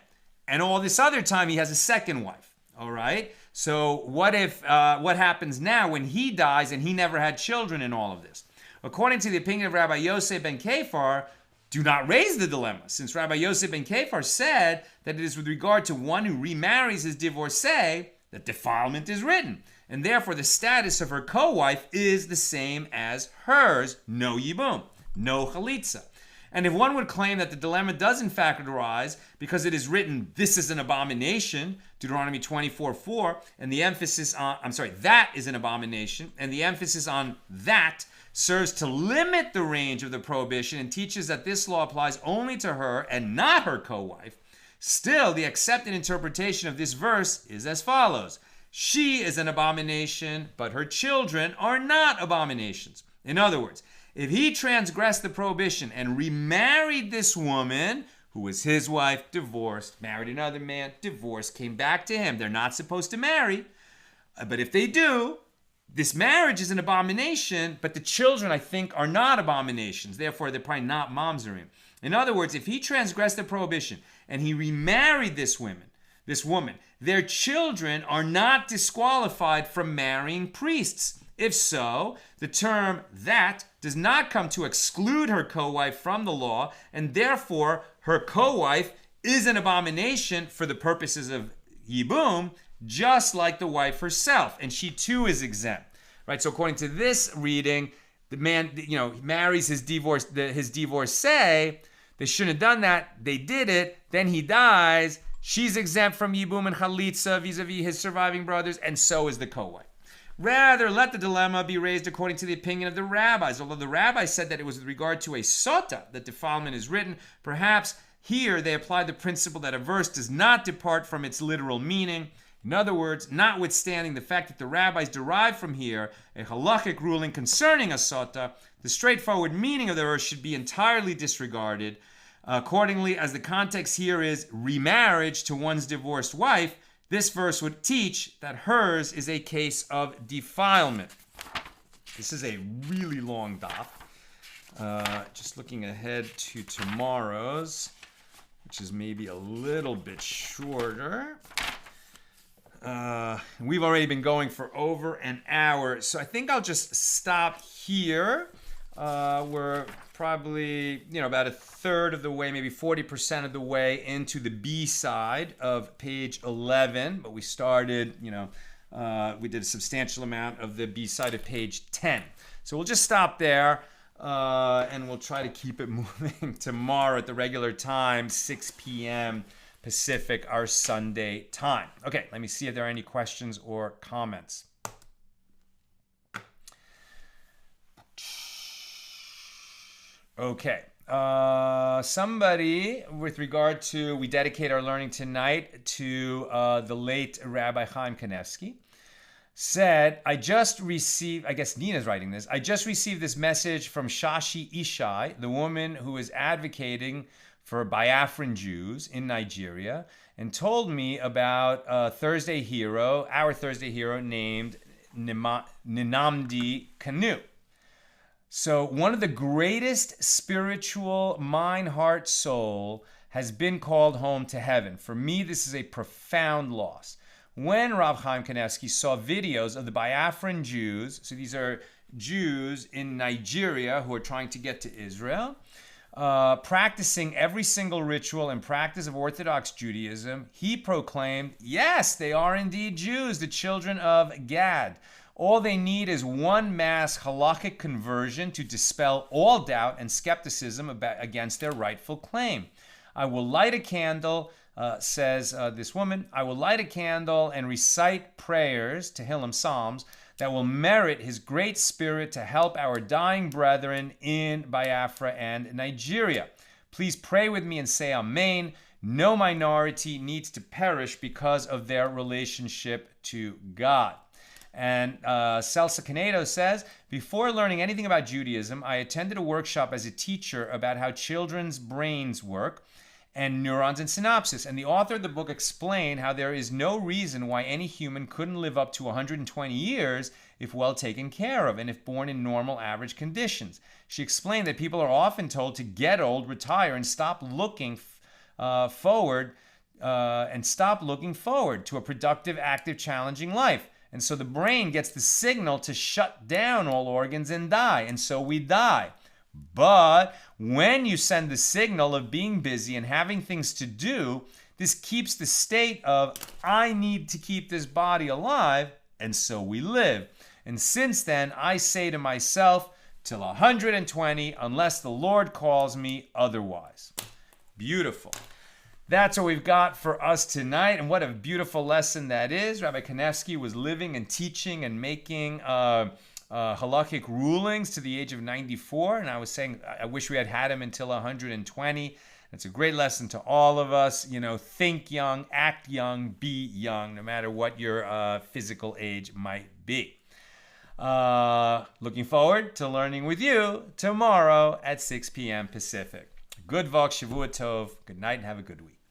And all this other time, he has a second wife, all right? So what happens now when he dies and he never had children in all of this? According to the opinion of Rabbi Yosef ben Kefar, do not raise the dilemma, since Rabbi Yosef ben Kefar said that it is with regard to one who remarries his divorcee that defilement is written, and therefore the status of her co-wife is the same as hers, no yibum, no chalitzah. And if one would claim that the dilemma does in fact arise because it is written, this is an abomination, Deuteronomy 24:4, and the emphasis on, that is an abomination, and the emphasis on that serves to limit the range of the prohibition and teaches that this law applies only to her and not her co-wife, still the accepted interpretation of this verse is as follows. She is an abomination, but her children are not abominations. In other words, if he transgressed the prohibition and remarried this woman, who was his wife, divorced, married another man, divorced, came back to him, they're not supposed to marry, but if they do, this marriage is an abomination, but the children, I think, are not abominations. Therefore, they're probably not mamzerim. In other words, if he transgressed the prohibition and he remarried this woman, their children are not disqualified from marrying priests. If so, the term that does not come to exclude her co-wife from the law, and therefore her co-wife is an abomination for the purposes of yibum, just like the wife herself, and she too is exempt, right? So according to this reading, the man, marries his divorcee. They shouldn't have done that. They did it. Then he dies. She's exempt from yibum and chalitzah vis-a-vis his surviving brothers, and so is the co-wife. Rather, let the dilemma be raised according to the opinion of the rabbis. Although the rabbis said that it was with regard to a sota that defilement is written, perhaps here they applied the principle that a verse does not depart from its literal meaning. In other words, notwithstanding the fact that the rabbis derive from here a halachic ruling concerning a sota, the straightforward meaning of the verse should be entirely disregarded. Accordingly, as the context here is remarriage to one's divorced wife, this verse would teach that hers is a case of defilement. This is a really long daf. Just looking ahead to tomorrow's, which is maybe a little bit shorter. We've already been going for over an hour, so I think I'll just stop here. We're probably, about a third of the way, maybe 40% of the way into the B side of page 11. But we started, we did a substantial amount of the B side of page 10. So we'll just stop there, and we'll try to keep it moving tomorrow at the regular time, 6 p.m. Pacific, our Sunday time. Okay, let me see if there are any questions or comments. Okay. Somebody, with regard to, we dedicate our learning tonight to the late Rabbi Chaim Kanevsky, said, I just received, I guess Nina's writing this, I just received this message from Shashi Ishai, the woman who is advocating for Biafran Jews in Nigeria, and told me about our Thursday hero named Nnamdi Kanu. So one of the greatest spiritual mind, heart, soul has been called home to heaven. For me, this is a profound loss. When Rav Chaim Kanevsky saw videos of the Biafran Jews, so these are Jews in Nigeria who are trying to get to Israel, practicing every single ritual and practice of Orthodox Judaism, he proclaimed, yes, they are indeed Jews, the children of Gad. All they need is one mass halakhic conversion to dispel all doubt and skepticism against their rightful claim. I will light a candle, says this woman, I will light a candle and recite prayers, Tehillim Psalms, that will merit his great spirit to help our dying brethren in Biafra and Nigeria. Please pray with me and say Amen. No minority needs to perish because of their relationship to God. And Celsa Canedo says, before learning anything about Judaism, I attended a workshop as a teacher about how children's brains work and neurons and synapses. And the author of the book explained how there is no reason why any human couldn't live up to 120 years if well taken care of and if born in normal average conditions. She explained that people are often told to get old, retire, and stop looking forward to a productive, active, challenging life. And so the brain gets the signal to shut down all organs and die. And so we die. But when you send the signal of being busy and having things to do, this keeps the state of, I need to keep this body alive. And so we live. And since then, I say to myself, till 120, unless the Lord calls me otherwise. Beautiful. That's what we've got for us tonight, and what a beautiful lesson that is. Rabbi Kanevsky was living and teaching and making halakhic rulings to the age of 94, and I was saying I wish we had had him until 120. It's a great lesson to all of us. Think young, act young, be young, no matter what your physical age might be. Looking forward to learning with you tomorrow at 6 p.m. Pacific. Good Vok, Shavua Tov. Good night and have a good week.